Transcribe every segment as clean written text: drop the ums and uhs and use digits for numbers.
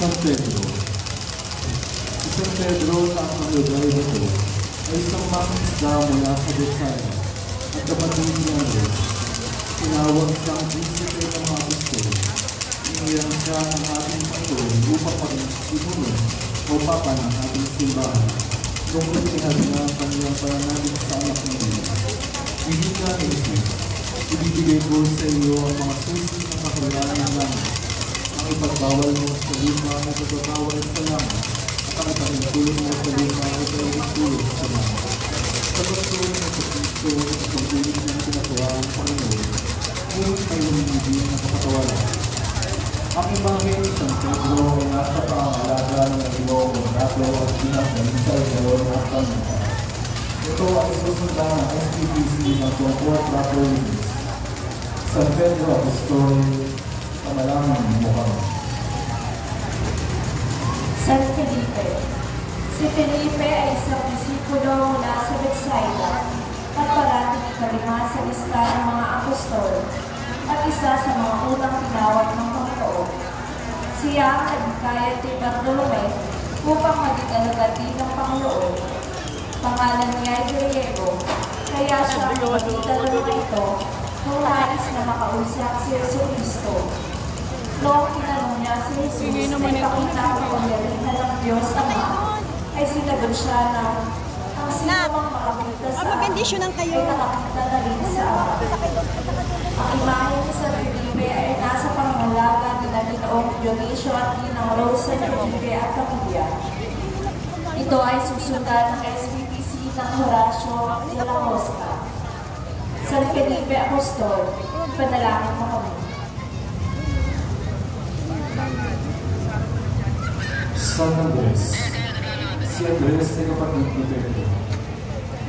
San Pedro. Si San Pedro na ang lugar ito ay isang mangisda mula sa Bethsaida at kapatid ni Andres. Tinawag siyang prinsipe ng mga apostol. Iniyan siya ng ating Panginoon upang maging pinuno o papa ng ating simbahan. Kung itihag na ang kanyang pananalig sa anak ng Diyos. Hindi ka ni Jesus. Ibibigay ko sa iyo ang mga susi ng kakalanan ng langit. Ang ipagbawal mo sa lima na pagbabawal sa langit. At ang ipagtulong mo sa lima na ipagtulong sa langit. Sa pagtulong mo sa Kristo at pagtulong ng pinagawa ng Panginoon, ngayon ay hindi na kapatawalan. Ang imahe ni San Pedro ay nasa pangalaga ng nagilong ng nato at pinagdalisay gayon at pamilya. Ito ay susundan ng SPPC ng Tungkol Properties. San Pedro Apostol, panalangin mo kami. San Felipe. Si Felipe ay isang disipulo mula sa Bethsaida at parating ikalima sa lista ng mga apostol at isa sa mga unang tinawag ng Panginoon. Siya ang nagkayat ni Bartolome upang maging alagad ng Panginoon. Pangalan niya ay Griego, kaya siya ang magitan ng mga ito nung nais na makausap si Jesucristo. Noong tinanong niya si Jesus na ipakita ang kapangyarihan ng Diyos Ama, ay sinagot siya na ang sino mang makakita sa Ama ay nakakita na rin sa Ama. Ang imahe ni San Felipe ay nasa pangangalaga nila Ginoong Dionisio at Ginang Rosa ni Felipe at pamilya. Ito ay susundan ng SPPC ng Horacio de la Costa. San Felipe Apostol, panalangin mo kami. San Andres. Si Andres ay kapatid ni Pedro.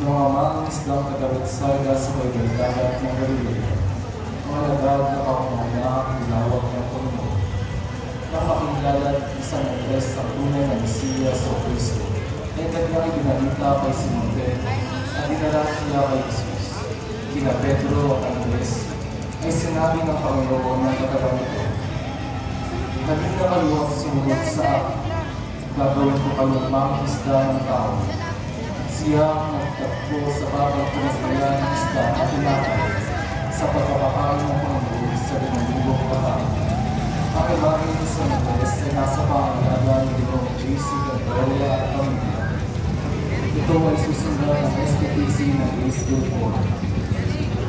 Noong amang islang taga-Bethsaida sa Dagat ng Galilea, mga lagad na kaunahang tinawag ng Panginoon. Nang makilala ni San Andres ang tunay na Mesiyas o Kristo, ay kanyang ibinalita kay Simon Pedro at dinala siya kay Jesus. Kina Pedro at Andres ay sinabi ng Panginoon ng katawan ito, "Naging nakaluwag sumunod sa akin. Gagawin ko kayong mga isda ng tao." Siya ang nagtakbo sa babang pinagkaya ng isda at tinapay sa pagkakakain ng Panginoon sa 5,000 kakain. Ang imahe ni San Andres ay nasa pangalaga ni Ginoong JC Gandolia at pamilya. Ito ay susundan ng SPPC ng Graceville Forum.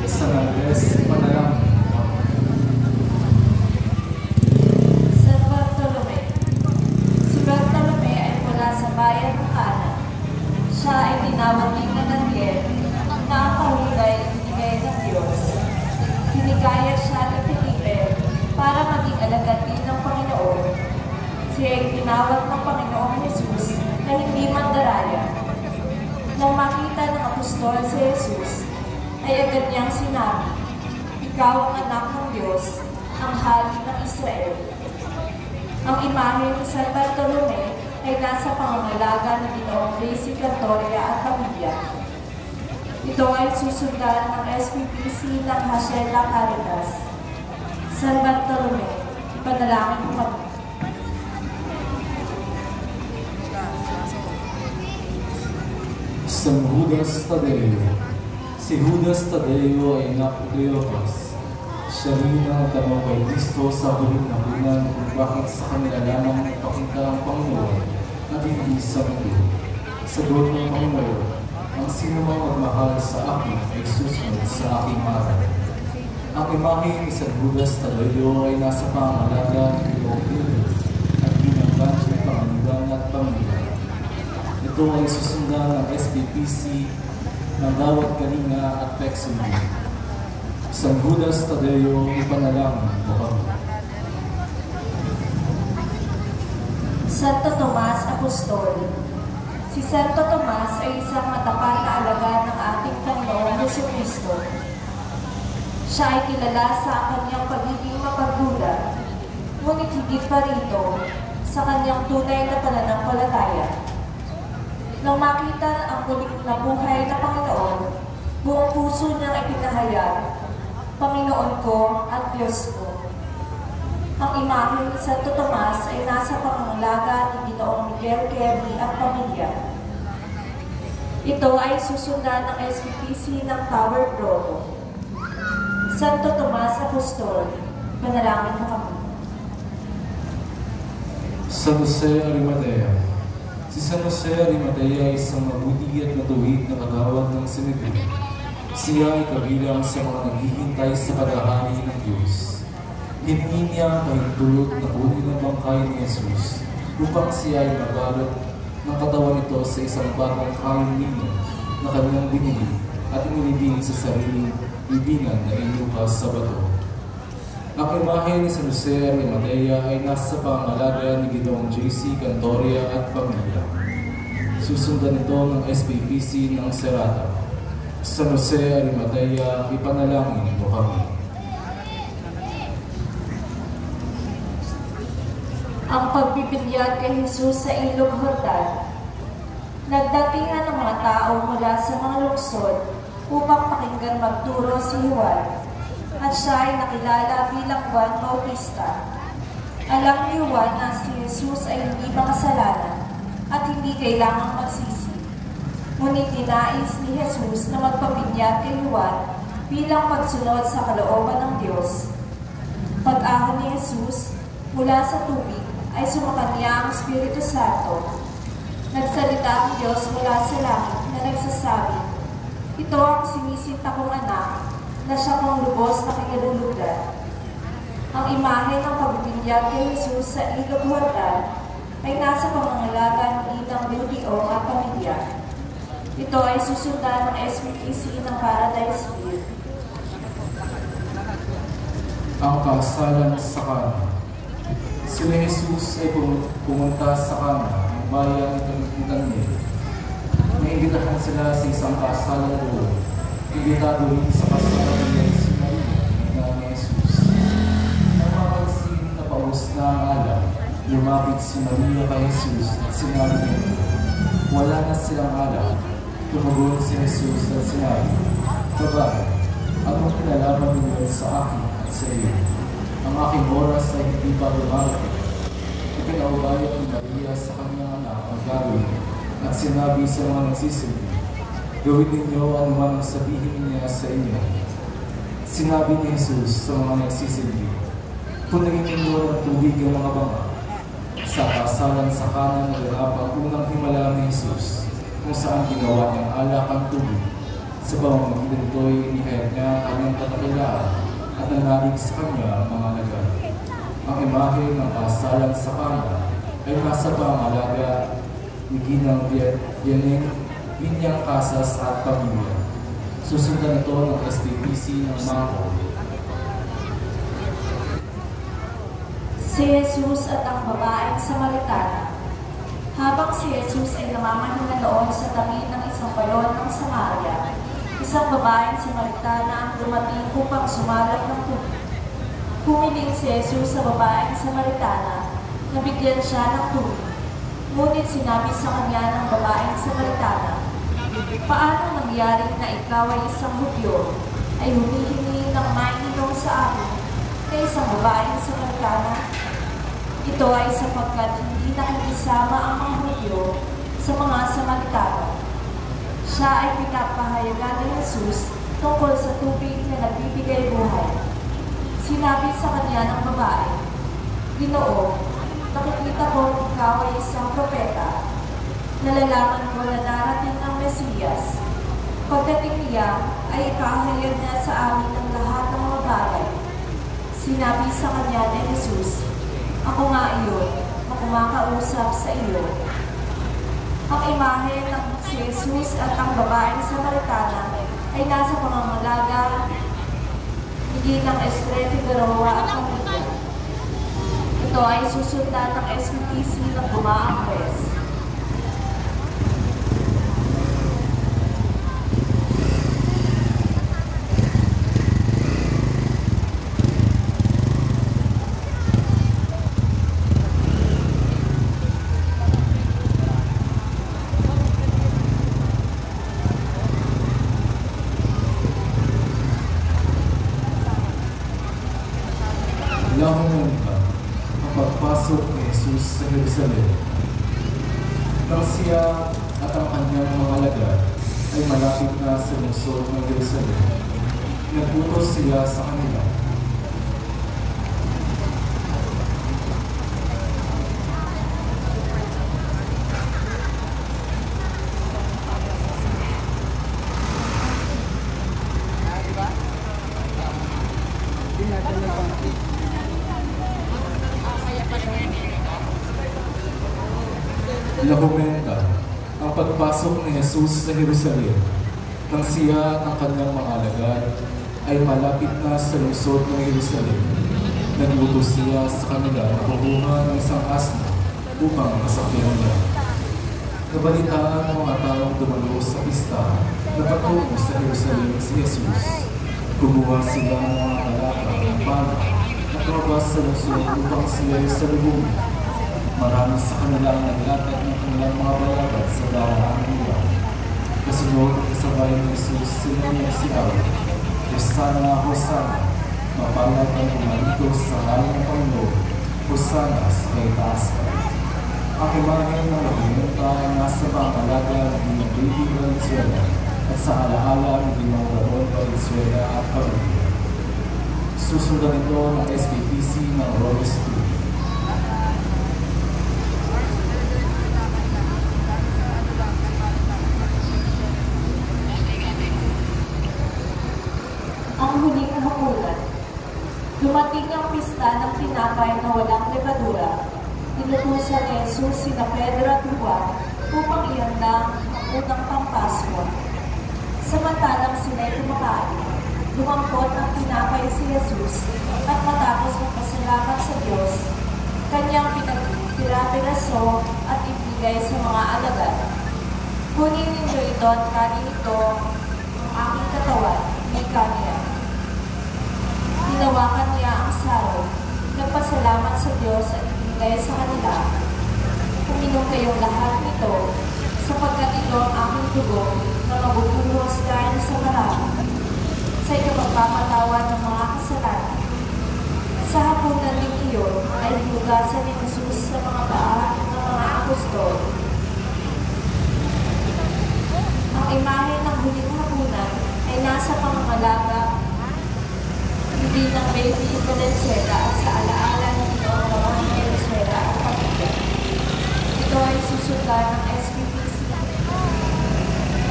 San Andres, panalangin. San Bartolome. Si Bartolome ay mula sa bayan ng Cana. Siya ay tinawag ni Daniel na ang kahulay binigay ng Diyos. Hinigaya siya ni Felipe para maging alagad din ng Panginoon. Siya ay tinawag ng Panginoong Jesus na hindi mandaraya. Nang makita ng apostol si Jesus, ay agad niyang sinabi, "Ikaw ang anak ng Diyos, ang hari ng Israel." Ang imahe ni San Bartolome ay nasa pangangalaga ng Ginoong Gracie Cantoria at pamilya. Ito ay susundan ng SPPC ng Hacienda Caritas. San Bartolome, ipanalangin mo kami. San Judas Tadeo. Si Judas Tadeo ay anak ni Cleopas. Siya rin ang tanong kay Kristo sa huling na bulan kung bakit sa kanila lamang nagpakita ang Panginoon at hindi sa mundo. Sagot ng Panginoon, "Ang sino mang magmahal sa akin ay susunod sa aking aral." Ang imahe ni San Judas Tadeo ay nasa pangalaga ni Ginoong Pedro at ginanggan ng Panginoon at pamilya. Ito ay susundan ng SPPC ng Dawat Kalinga at Pexumi. San Judas Tadeo, ipanalangin mo kami. Santo Tomas Apostol. Si Santo Tomas ay isang matapat na alagad ng ating Panginoong Jesucristo. Siya ay kilala sa kanyang pagiging mapagduda, ngunit higit pa rito sa kanyang tunay na pananampalataya. Nang makita ang muling nabuhay na Panginoon, buong puso niyang ipinahayag, "Panginoon ko at Diyos ko." Ang imahe ni Santo Tomas ay nasa pangangalaga ni Ginoong Miguel Keri at pamilya. Ito ay susundan ng SPPC ng Tower Grotto. Santo Tomas Apostol, manalangin mo kami. San Jose Arimatea. Si San Jose Arimatea ay isang mabuti at matuwid na kagawad ng Sinedrio. Siya ay kabilang sa mga naghihintay sa paghahari ng Diyos. Hiningi niya kahintulot na kunin ang bangkay ni Jesus upang siya ay mabalot ng katawan nito sa isang bagong kain ninyo na kanyang binili at inilibing sa sariling libingan na inukas sa bato. Ang imahe ni San Jose Arimatea ay nasa pangalaga ni Ginoong J.C. Cantoria at pamilya. Susundan ito ng SPPC ng Serata. San Jose Arimatea, ipanalangin mo kami. Ang pagbibinyag kay Jesus sa Ilog Jordan. Nagdatingan ng mga tao mula sa mga lungsod upang pakinggan magturo si Juan, at siya ay nakilala bilang Juan Bautista. Alam ni Juan na si Jesus ay hindi makasalanan at hindi kailangang magsisi. Ngunit ninais ni Jesus na magpabinyag kay Juan bilang pagsunod sa kalooban ng Diyos. Pag-ahon ni Jesus mula sa tubig ay sumakanya ang Espiritu Santo. Nagsalita ang Diyos mula sa langit na nagsasabi, "Ito ang sinisinta kong anak, na siya kong lubos na kinalulugan." Ang imahe ng pagbibinyag kay Jesus sa Ilog Jordan ay nasa pangangalaga ng Inang Ludiong at pamilya. Ito ay susundan ng SPPC ng Paradise View. Ang kasalan sa Kana. Sila Jesus ay pumunta sa Kana, ang bayan ng Daniel. Naimbitahan sila sa isang kasalan doon. Imbitado rin sa kasalan nila si Maria, ina ni Jesus. Nang mapansin na paus na ang alak, lumapit si Maria kay Jesus at sinabi niya, "Wala na silang alak." Tumugon si Jesus at sinabi, "Babae, anong kinalaman ninyo sa akin at sa iyo? Ang aking oras ay hindi pa dumarating." Ipinaubaya ni Maria sa kanyang anak ang gagawin at sinabi sa mga nagsisilbi, "Gawin ninyo anuman ang sabihin niya sa inyo." Sinabi ni Jesus sa mga nagsisilbi, "Punuin ninyo ng tubig ang mga banga." Sa kasalan sa Kana naganap ang unang himala ni Jesus, kung saan ginawa niyang alak ang tubig. Sa pamamagitan nito'y inihayag niya ang kanyang katakilaan at nanalig sa kanya ang mga lagat. Ang imahe ng kasalan sa Kana ay nasa pangalaga ni Ginang Binyang Casas at pamilya. Susundan ito ng SPPC ng Mako. Si Jesus at ang babaeng Samaritana. Habang si Jesus ay namamahina noon sa tabi ng isang balon ng Samaria, isang babaeng Samaritana ang dumating upang sumalab ng tubig. Humiling si Jesus sa babaeng Samaritana na bigyan siya ng tubig. Ngunit sinabi sa kanya ng babaeng Samaritana, "Paano nangyari na ikaw ay isang Hudyo, ay humihingi ng mainom sa akin na isang babaeng Samaritana?" Ito ay sapagkat hindi nakikisama ang mga Hudyo sa mga Samaritano. Siya ay pinapahayagan ni Jesus tungkol sa tubig na nagbibigay buhay. Sinabi sa kanya ng babae, "Ginoo, nakikita ko ikaw ay isang propeta. Nalalaman ko na darating ang Mesiyas. Pagdating niya, ay ikahayag niya sa amin ang lahat ng mga bagay." Sinabi sa kanya ni Jesus, "Ako nga iyon, na kumakausap sa iyo." Ang imahe ng si Jesus at ang babaeng Samaritana ay nasa pangangalaga ni Ginang Estre Figueroa at pamilya. Ito ay susundan ng SPPC ng Gumaang Press. Lahong ka. Jesus sa Jerusalem. Nang siya at ang kanyang mga alagad ay malapit na sa lungsod ng Jerusalem, nagputos sila sa kanila. Lahumenta ang pagpasok ni Jesus sa Jerusalem. Nang siya at ang kanyang mga alagad ay malapit na sa lungsod ng Jerusalem, naglutos siya sa kanila na kukuha ng isang asno upang masakyan niya. Nabalitaan ng mga taong dumalo sa pista na patungo sa Jerusalem si Jesus. Kumuha sila ng mga kalaka ng pala at lumabas sa lungsod upang sila sa lubungin. Marami sa kanila ang naglatag ng kanilang mga balagad sa daraan nila. Kasunod ang kasabay ni Jesus sila nagsigaw, Hosana, Hosana, mapalad ang pumarito sa ngalan ng Panginoon, Hosana sa kaitaas ka. Ang imahe ng Lahumenta ay nasa pangalaga ng Baby Valenzuela at sa alaala ng Limang Ramon Valenzuela at Pamilya. Susundan ito ng SBPC ng Robles 2. Ang huling hapunan. Dumating ang pista ng tinapay na walang levadura. Tinutusan ni Jesus sina Pedro at Juan upang ihanda ang unang pampaswa. Samantalang sila'y kumakain, lumangkot ang tinapay si Jesus at matapos magpasalamat sa Diyos, kanyang pinagtira-piraso at ibigay sa mga alagad. Kunin ninyo ito at kanin ito ang aking katawan, ika niya. Hinawakan niya ang sarong, nagpasalamat sa Diyos at ibigay sa kanila. Uminom kayong lahat nito, sapagkat ito ang aking dugo na mabubuhos dahil sa marami, sa ikapagpapatawad ng mga kasalanan. Sa hapunan din iyon ay hinugasan ni Jesus sa mga paa ng mga apostol. Ang imahe ng huling hapunan ay nasa pangangalaga hindi ng Baby Valenzuela at sa alaala ng Limang Ramon Valenzuela at Pamilya. Ito ay susundan ng SBPC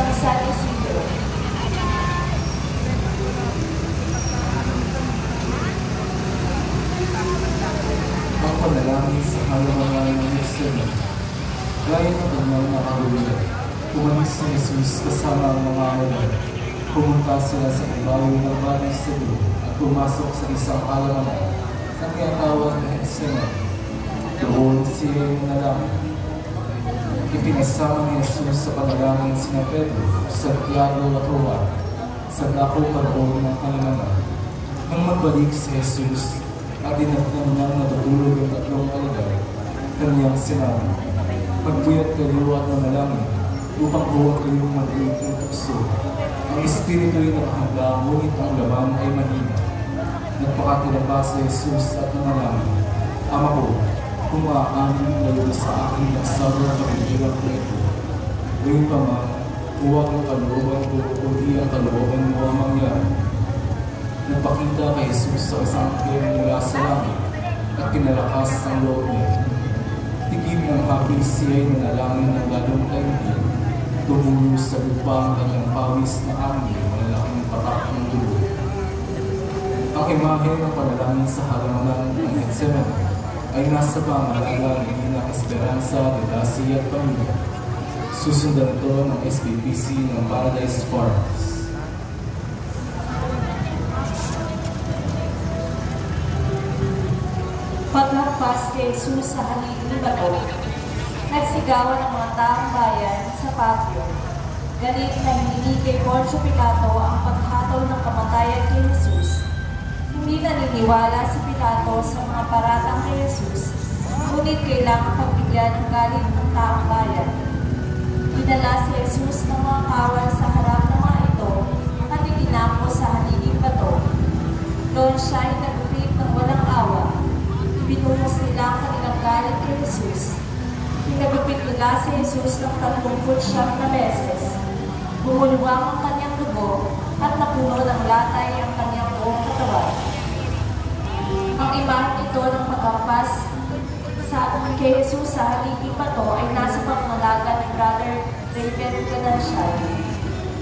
ng San Isidro. Ang panalangin sa halaman ng Jerusalem, gaya ng kanyang nakahulugan, umalis si Jesus kasama ang mga alagad. Pumunta sila sa ibabaw ng Valley sa Cebu at pumasok sa isang alamanan na tinatawag na Gethsemane. Doon siya nanalangin. Ipinasama ni Jesus sa panalangin sina Pedro, Santiago at Juan sa dako karoon ng alamanan. Nang magbalik si Jesus at dinatnan niyang natutulog ang tatlong alagad, kanyang sinabi, "Magpuyat kayo at manalangin upang huwag kayong mag-ulit ng tukso. Ang Espiritu ay nakahanda, ngunit ang laman ay mahina." Nagpakatilaba si Jesus at nanalangin, "Ama ko, kung maaaring layo sa akin ang sabang pagkirap na ito. Gayun pa man, huwag ang kalooban ko, kundi ang kalooban mo ang mangyari." Nagpakita kay Jesus sa isang anghel mula sa langit at pinalakas ang loob niya. Tigib ng hapis siya ay nanalangin ng lalong taimtim. Tumulo sa lupa ang kanyang pawis na angin, malalaking patak ng dulo. Ang imahe ng panalangin sa halaman ng Gethsemane ay nasa pangalaga ng Esperanza de Lassie at Pamilya. Susundan ito ng SBPC ng Paradise Farms. Paghagpas kay Jesus sa haligi ni bato, nagsigawan ang mga taong bayan sa patio. Galit na hiningi kay Poncio Pilato ang paghatol ng kamatayan kay Jesus. Hindi naniniwala si Pilato sa mga paratang kay Jesus, ngunit kailangan pagbigyan ng galit ng taong bayan. Dinala si Jesus ng mga kawal sa harap ng mga ito at itinampo sa haliging bato. Doon siya ay nagupit ng walang awa. Binuhos nila ang kanilang galit kay Jesus Pinagupit nila si Jesus ng 39 na beses. Bumuluwang ang kanyang dugo at napuno ng latay ang kanyang buong katawan. Ang imahe ito ng pagkampas kay Jesus sa haligi pato ay nasa pangangalaga ni Brother Raven Ganancial.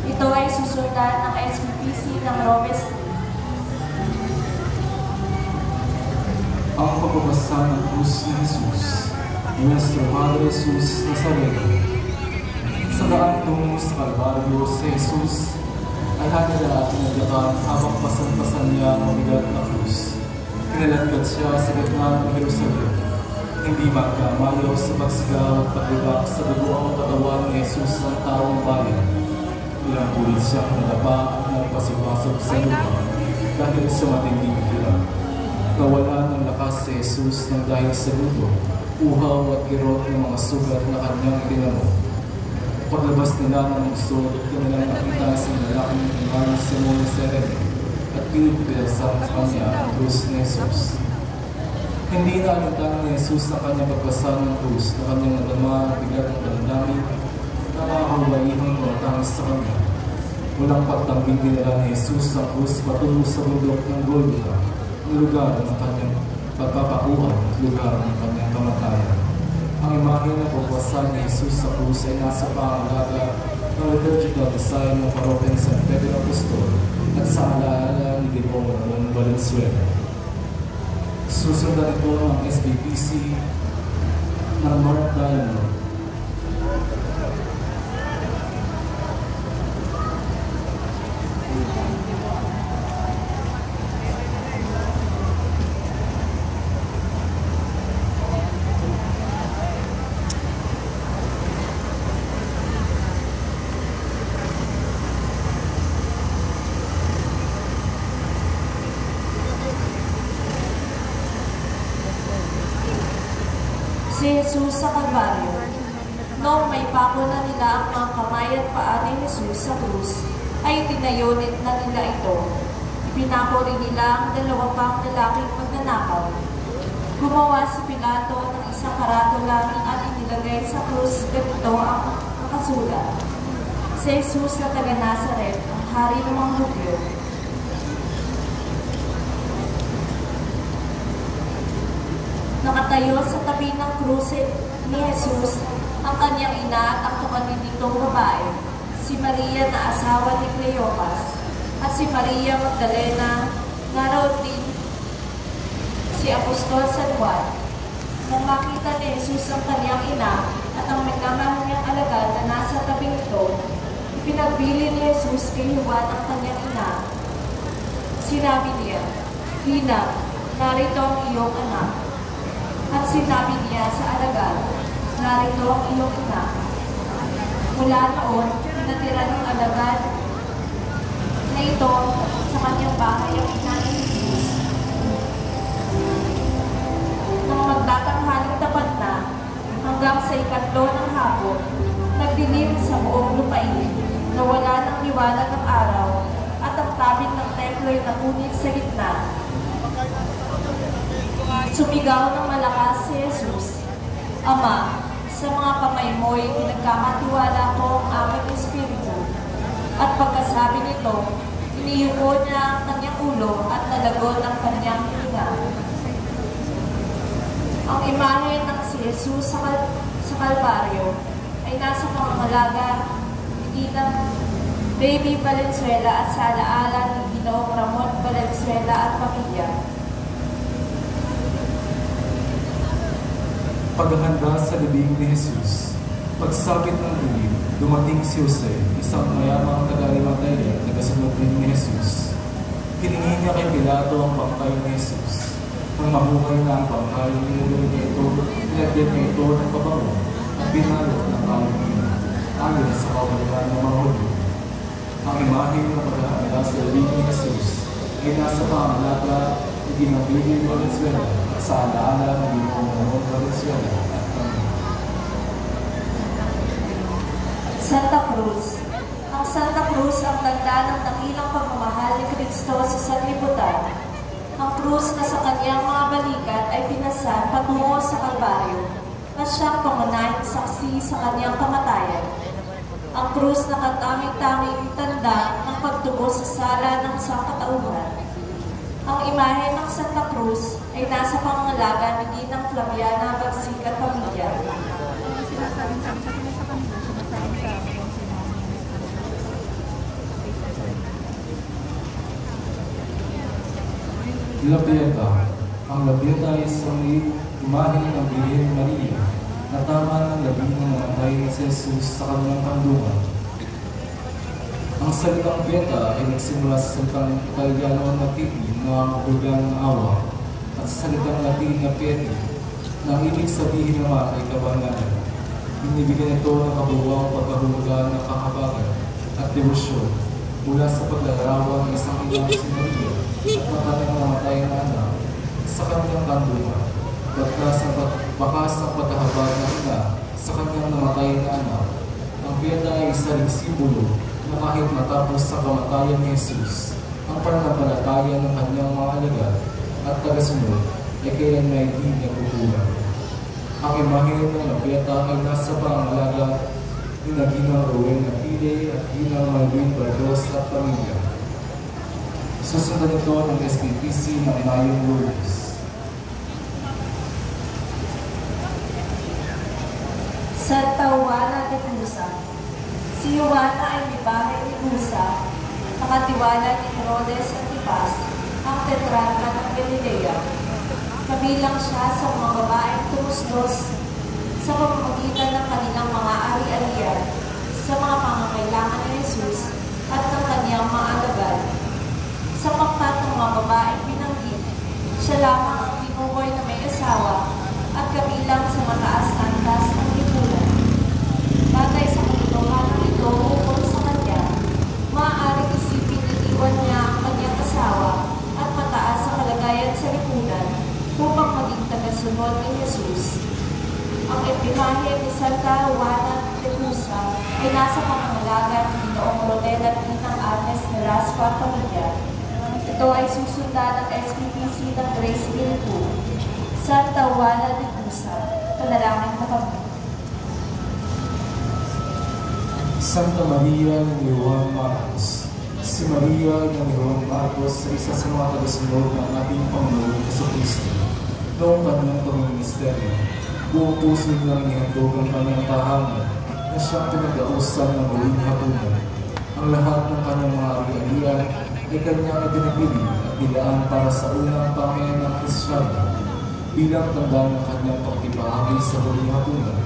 Ito ay susundan ng SBPC ng Robes. Ang pagbabasa ng krus ni Jesus, Nuestro Padre Jesus Nazareno. Sa daan tungo sa Kalbaryo, si Jesus ay hanila at pinaglakan habang pasan-pasan niya ang mabigat na krus. Pinalagkat siya sa gitna ng Jerusalem. Hindi magkamayaw sa pagsigaw at paglibak sa dugo ang katawan ni Jesus ng taong bayan. Ilang ulit siyang nalapa at nagpasipasok sa lupa dahil sa matinding hirap. Nawala ng lakas si Jesus ng dahil sa luto, uhaw at kirot ng mga sugat na kanyang itinamo. Paglabas nila ng lungsod, kanilang nakita sa lalaking iman sa Simon Serene at pinipilsan sa kanya ang krus ni Jesus. Hindi na alintangan ni Jesus ang kanyang pagbasa ng krus na kanyang nadama at bigat ng damdamin na makakawaihang matangis sa kanya. Walang pagtangging dinala ni Jesus ang krus patungo sa bundok ng Golgotha, ang lugar ng kanyang pagpapakuhan at lugar ng kanyang kamatayan. Ang imahe na pagbasa ni Jesus sa krus ay nasa pangalaga ng liturgical design ng parokya ni San Pedro Apostol at sa alaala ni Dimong Ramon Valenzuela. Susundan ito ang SBPC ng North Diamond. Si Jesus sa Kalbaryo. Noong may pako na nila ang mga kamay at paa ni Jesus sa krus, ay tinayonit na nila ito. Ipinako rin nila ang dalawa pang lalaking magnanakaw. Gumawa si Pilato ng isang karatula at inilagay sa krus ganito ang nakasulat: Si Jesus na taga Nazaret, ang hari ng mga Hudyo. Nakatayo sa tabi ng krus ni Jesus ang kanyang ina at ang kapatid nitong babae, si Maria na asawa ni Cleopas, at si Maria Magdalena, nga raw din si Apostol San Juan. Nang makita ni Jesus ang kanyang ina at ang minamahal niyang alagad na nasa tabing ito, ipinagbili ni Jesus kay Juan ang kanyang ina. Sinabi niya, "Hina, narito ang iyong anak." At sinabi niya sa alagad, "Narito ang iyong ina." Mula noon, natira ng alagad na ito sa kanyang bahay ang ina ni Jesus. Nang magtatanghaliang tapat na, hanggang sa ikatlo ng hapon, nagdilim sa buong lupain, nawala ng liwanag ng araw, at ang tabing ng templo ay napunit sa gitna. Sumigaw ng malakas si Jesus, "Ama, sa mga kamay mo'y pinagkakatiwala ko ang aming espiritu." At pagkasabi nito, iniyuko niya ang kanyang ulo at nalagon ang kanyang hininga. Ang imahe ng si Jesus sa Kalbaryo ay nasa pangangalaga ni Ginang Baby Valenzuela at sa alaala ni Ginoong Ramon Valenzuela at pamilya. Paghahanda sa libing ni Jesus. Pagsapit ng dilim, dumating si Jose, isang mayamang taga-Arimatea, tagasunod din ni Jesus. Hiningi niya kay Pilato ang bangkay ni Jesus. Nang mabuhay na ang bangkay, nilagay niya ito, nilagyan niya ito ng pabango at binalot ng kalumina, ayon sa kaugalingan ng mga Hudyo. Ang imahe ng paghahanda sa libing ni Jesus ay nasa pangalaga ni Ginang Baby Valenzuela at sa alaala ng Ginoong Ramon Valenzuela at kami. Santa Cruz. Ang Santa Cruz ang tanda ng dakilang pagmamahal ni Kristo sa sanlibutan. Ang krus na sa kanyang mga balikat ay pinasan patungo sa Kalbaryo. at siyang pangunahing saksi sa kanyang kamatayan. Ang krus na kataming-taming tanda ng pagtubos sa sala ng sangkatauhan. Ang imahe ng Santa Cruz ay nasa pangangalaga ni Ginang Flaviana Bagsikat Pamilya. Labieta. Ang labieta ay isang imahe ng Birhen Maria na tama ng labing ng namatay ni Jesus sa kanyang kandungan. Ang salitang beta ay nagsimula sa salitang Italiano na titi na mabugang awa at sa salitang Latin na peti na ang ibig sabihin naman ay kabangalan. Binibigyan ito ng kabuuang pagkahulugan ng kahabagan at debosyon mula sa paglalarawan ng isang inang si Maria at matandang namatay na anak sa kanyang kandungan. Bakas ang pagkahabag na ina sa kanyang namatay na anak. Ang beta ay isa ring simbolo na kahit matapos sa kamatayan ni Jesus, ang pananampalataya ng kanyang mga alagad at tagasunod ay kailan na hindi niya kukulang. Ang imahe ng labieta ay nasa pangalaga ni Ginang Rowena Napile at Ginang Malvin Bardos at pamilya. Susundan ito ng SPPC ng Mayong Lourdes. Santa Juana de Cusa. Si Juana ay may bahay ni Cusa, nakatiwala ni Herodes Antipas, ang tetrarca ng Galilea. Kabilang siya sa mga babaeng tumustos sa pamamagitan ng kanilang mga ari-arian sa mga pangangailangan ni Jesus at ng kanyang mga alagad. Sa pangkat ng mga babaeng binanggit, siya lamang ang binuboy na may asawa at kabilang sa mataas na antas ng lipunan. Batay sa katotohanan ito ukol sa kanya, maaaring isipin iniwan niya ang kanyang asawa at mataas sa kalagayan sa lipunan upang maging tagasunod ni Jesus. Ang imahe ni Santa Juana de Cusa ay nasa pangangalaga ni Noong Rodel at Ginang Agnes de Rasco at pamilya. Ito ay susundan ng SPPC ng Graceville 2. Santa Juana de Cusa, panalangin mo kami. Santa Maria ni Juan Marcos. Si Maria ni Juan Marcos ay isa sa mga tagasunod ng ating Panginoon Jesucristo. Noong kanyang pangministeryo, buong puso niyang inihandog ang kanyang tahanan na siyang pinag-ausan ng huling hapunan. Ang lahat ng kanyang mga ari-arian ay kanyang ipinagpili at nilaan para sa unang pamayan ng Kristyano. Bilang tanda ng kanyang pagtibahagi sa huling hapunan,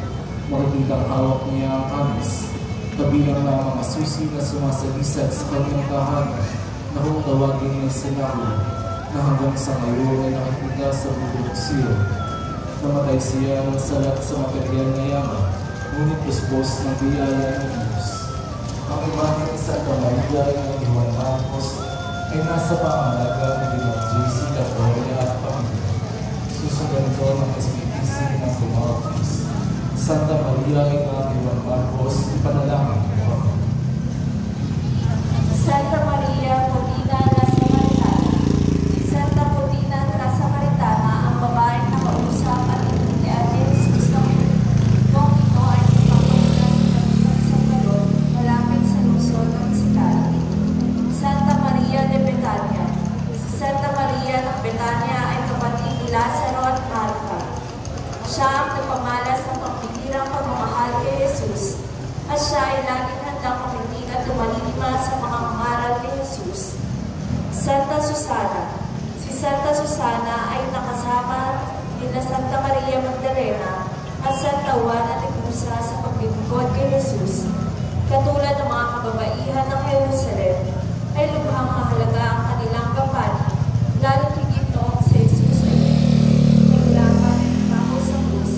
makikitang hawak niya ang kamis, kabilang na mga susi na sumasalisad sa kanyang tahanan na kung tawagin niya Senado na hanggang sa ngayon ay nakikita sa bundok Sion. Namatay siya ng salat sa material na yaman, ngunit puspos ng biyaya ng Diyos. Ang imahe ni Santa Maria ng Juan Marcos ay nasa pangalaga ng Ginang JC Catoria at pamilya. Susundan ito ng SPPC ng Dumautis. Santa Maria ng Juan Marcos, ipanalangin mo kami. Santa Maria Putina na Samaritana. Si Santa Putina na Samaritana ang babaeng nakausap at ni Ate Jesus ng kung ito ay ipapakita sa Salvador malapit sa lungsod ng Sikala. Santa Maria de Betania. Si Santa Maria ng Betania ay kapatid ni Lazaro at Marta. Siya ang nagpamalas ng pagpipirang pagmamahal kay Jesus at siya ay laging handang makinig at tumalima sa mga mangaral ni Jesus. Santa Susana. Si Santa Susana ay nakasama nila Santa Maria Magdalena at Santa Juana de Cusa sa paglilingkod kay Jesus. Katulad ng mga kababaihan ng Jerusalem, ay lubhang mahalaga ang kanilang kampanya, lalo higit noong si Jesus ay naglaban bago sa krus,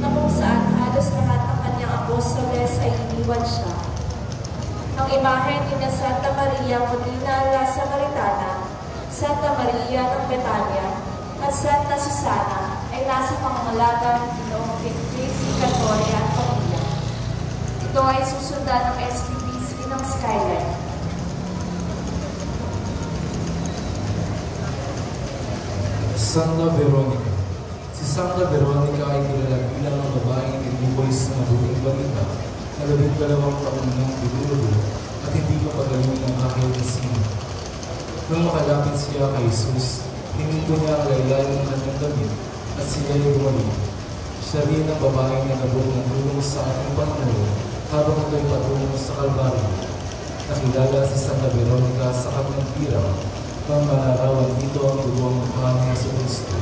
na kung saan halos lahat ng kanyang apostoles ay iniwan siya. Ang imahe ni Santa Maria Putina la Samaritana, Santa Maria ng Betania, at Santa Susana ay nasa pangangalaga noong JC Catoria at pamilya. Ito ay susundan ng SPPC ng Skyline. Santa Veronica. Si Santa Veronica ay kilala bilang ang babaeng tiniboy sa mabuting balita na 12 taon nang dinulubo at hindi mapagaling ng kahit na sino. Nung makalapit siya kay Jesus, hininto niya ang laylayan ng kanyang damit at siya ay gumaling. Siya rin ang babaeng nagabot ng tulong sa ating Panginoon habang ito'y patungo sa Kalbaryo. Nakilala si Santa Veronica sa kanyang pirang nang manarawan dito ang duwang mukha ni Jesucristo.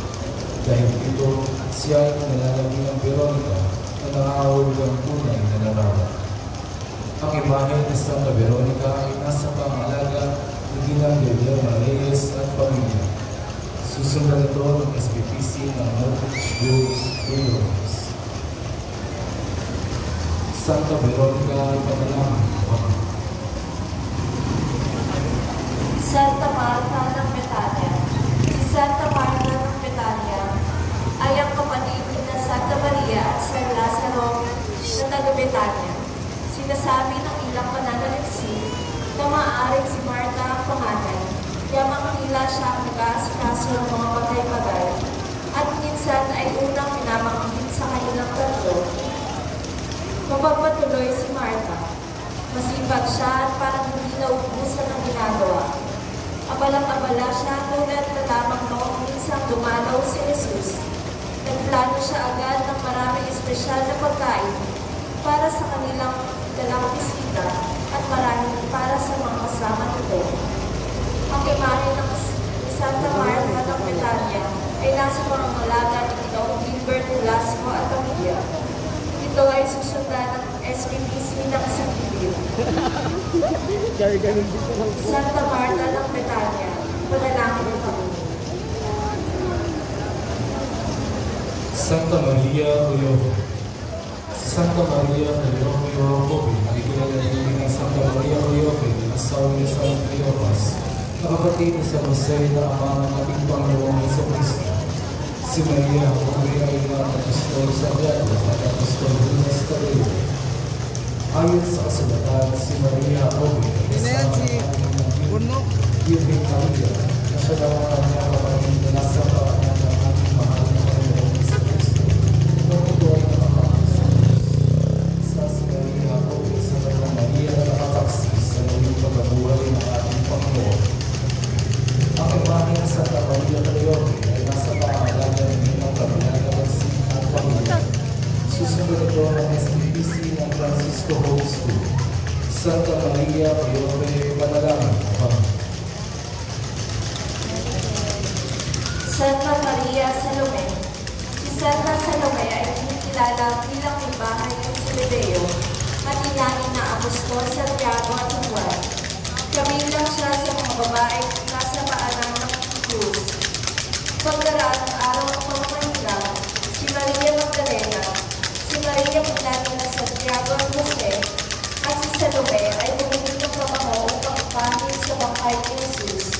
Dahil dito, siya ay nilalagay ng Veronica na nangahawag ang tunay na larawan. Ang imahe ni Santa Veronica ay nasa pangalaga ng Ginang Guillermo Reyes at pamilya. Susundan ito ng SPPC ng Mortgage Groves Buildings. Santa Veronica ay panalangin. Santa Marta ng Betania. Si Santa Marta ng Betania ay ang kapatid na Santa Maria at San Lazaro na taga-Betania. Sinasabi ng ilang pananaliksik na maaaring si Marta ang panganay, kaya makakila siya ang nag-aasikaso ng mga patay-patay at minsan ay unang minamangkin sa kanilang tatlo. Mapagpatuloy si Marta. Masipag siya at parang hindi naubusan ang ginagawa. Abalang-abala siya tulad na lamang noong minsang dumalaw si Jesus. Nagplano siya agad ng maraming espesyal na pagkain para sa kanilang dalang bisita at marahil para sa mga kasama nito. Ang imahe ng Santa Marta ng Betania ay nasa pangangalaga ng Ginoong Gilbert Velasco at pamilya. Ito ay susundan ng SPPC ng Santibil. Santa Marta ng Betania, panalangin ng Panginoon. Santa Maria Oyope. Si Santa Maria Oyope ay kilala ng Santa Maria Oyope na asawa ni San Cleopas, na kapatid ni San Jose na ama ng ating Panginoong Jesucristo. Si Maria Oyope ay ng Apostol Santiago at Apostol Lunas Tadeo. Ayon sa kasulatan, si Maria Oyope ay kasama ng ating Virgen Maria na siya daw ang kanyang kapatid na nasa paanan ng ating mahal na Panginoong Jesucristo. Nung ito ay nakakakasal, isa si Maria Oyope sa kanyang Maria na nakapagsis sa naging pagkabuhay ng ating Panginoon. Ang imahe ng Santa Maria Oyope ay nasa pangalaga ng inyong kabilagasin at pamilya. Susunod ito ng SPPC ng Francisco Hope School. Santa Maria Oyope, panalangin. Santa Maria Salome. Si Santa Salome ay kinikilala bilang may bahay ng Zebedeo at ilalim na Apostol Santiago at Juan. Kabilang siya sa mga babae nasa paanan ng Cruz. Pagdaraan ng araw ng pamamahilang, si Maria Magdalena, si Maria Magdalena Santiago at Jose, at si Salome ay bumili ng pabango upang ipahin sa bangkay ni Jesus.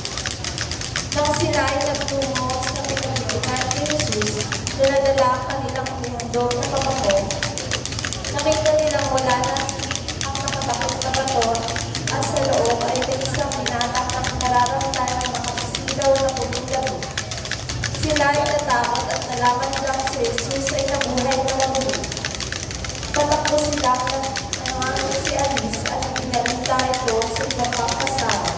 Nang sila ay nagtungo sa pinagbibigan ni Jesus, daladala ang kanilang umundog na pabango. Nakita nilang wala na ang nakatakot na bato at sa loob ay may isang binatak na nararamdaman ng makasisilaw na puling-gabi. Sila ay natakot at nalaman nilang si Jesus ay nabuhay na muli. Patakbo sila ng si Alice at pinalita ito sa ibang kasama.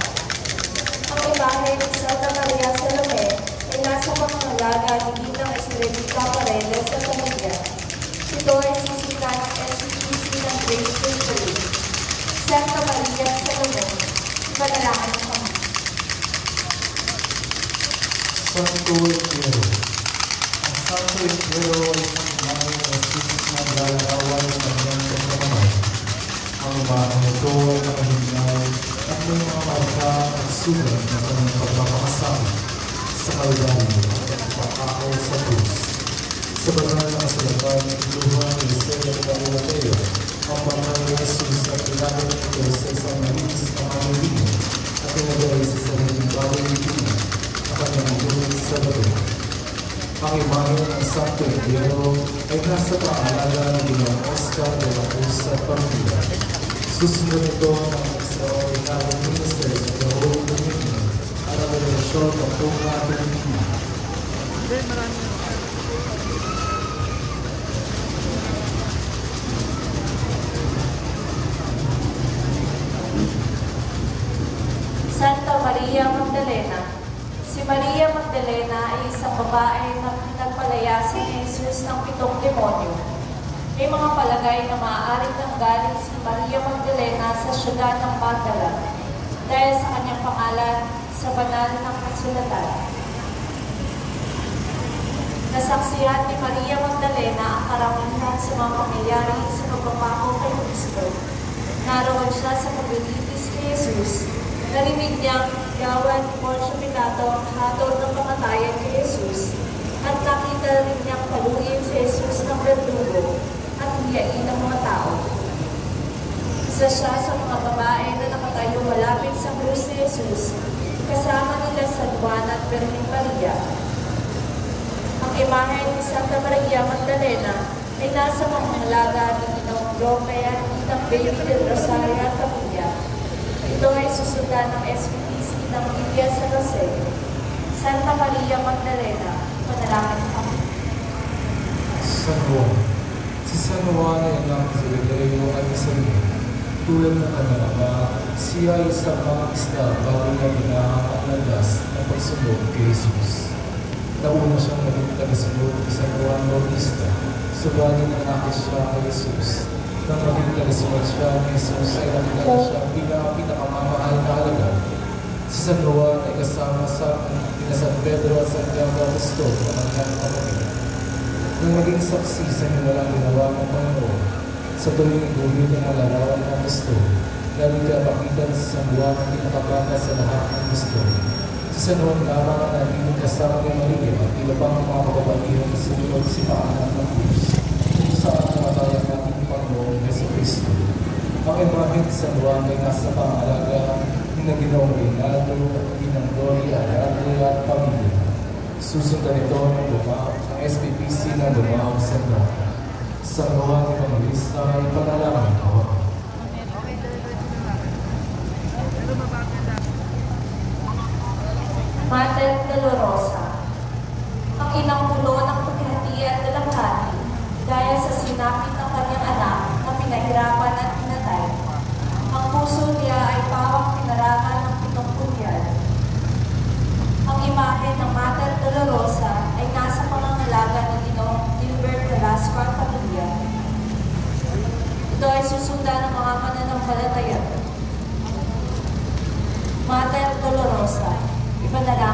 Ang imahe ni Santa Maria Salome ay nasa pangangalaga ni Ginang Estrellita Paredes sa pamilya. Ito ay susundan ng SPPC ng Grace Victory. Santa Maria Salome, panalangin ng Panginoon. Santo Isidro. Ang Santo Isidro ay isang imahe na nagsisis ng lalarawan ng kanyang pagkakamay. Ang imahe nito ay nakahinay at may mga marka at sugat na kanyang pagpapakasama sa Kalbaryo at pagpapakaw sa krus. Sa banal na kasulatan ng Luhan ni Estrella de Galileo, ang banal ni Jesus at ilagay nito sa isang malinis na kamilin at tinagay sa sariling bagay ni Pina na kanyang gulit sa bato. Ang imahe ng Santo Isidro ay nasa pangalaga ng Ginoong Oscar de la Cruz at pamilya. Susunod ito ng extraordinary ministers of the Holy Dominion at ang relasyon ng Puma Dominion. Santa Maria Magdalena. Si Maria Magdalena ay isang babae na pinagpalayasin ni Jesus ng 7 demonyo. May mga palagay na maaaring nanggaling si Maria Magdalena sa siyudad ng Magdala dahil sa kanyang pangalan sa banal ng kasulatan. Nasaksihan ni Maria Magdalena ang karamihan sa mga pamilyari sa pagpapako kay Kristo. Naroon siya sa paglilitis kay Jesus. Narinig niyang gawan ni Poncio Pilato ang hatol ng pamatayan kay Jesus at nakita rin niyang paluin si Jesus ng berdugo at hiyain ng mga tao. Isa siya sa mga babae na nakatayo malapit sa krus ni Jesus, kasama nila San Juan at Birhen Maria. Ang imahe ni Santa Maria Magdalena ay nasa pamahalaga ni Ginong Roque at Itang Baby del Rosario at Pamilya. Ito ay susundan ng SPPC ng India San Jose. Santa Maria Magdalena, panalangin kami. San Juan. Si San Juan ay anak sa Galileo at Isabel. Tulad ng kanyang ama, siya ay isang mga isda bago niya binahang ang landas ng pagsunod kay Jesus. Nauna siyang naging tagasunod ni San Juan Bautista, subalit nanakis siya kay Jesus. Nang maging tagasunod siya ni Jesus ay nakilala siya bilang pinakamamahal na alagad. Si San Juan ay kasama sa San Pedro at Santiago Apostol na kanyang kapatid. Nang maging saksi sa niwalang ginawa ng Panginoon, sa tuwing guhit ng larawan ng Apostol, lagi kapakitan sa San Juan ang pinakabata sa lahat ng Apostol. Si San Juan lamang ang naging kasama ni Maria at iba pang mga kapatid na sumunod si Paanak ng Cruz, kung saan namatayan natin Panginoon Yesu Cristo. Ang imahe ni San Juan ay nasa pangalaga ni na Ginoong Reynaldo, Ginang Gloria, Andrea at Pamilya. Susundan ito ng Dumao, ang SPPC ng Dumao sa Dumao. San Juan Evangelista ay panalangin ko. Mater Dolorosa. Ang inang tulo ng paghati at dalangkati dahil sa sinapit ng kanyang anak na pinahirapan at pinatay. Ang puso niya ay pawang pinarakan ng 7 punyan. Ang imahe ng Mater Dolorosa ay nasa pangangalaga ni Ginoong Gilbert Velasco at Pamilya. Ito ay susundan ng mga mananampalataya. Mater Dolorosa, ipanalangin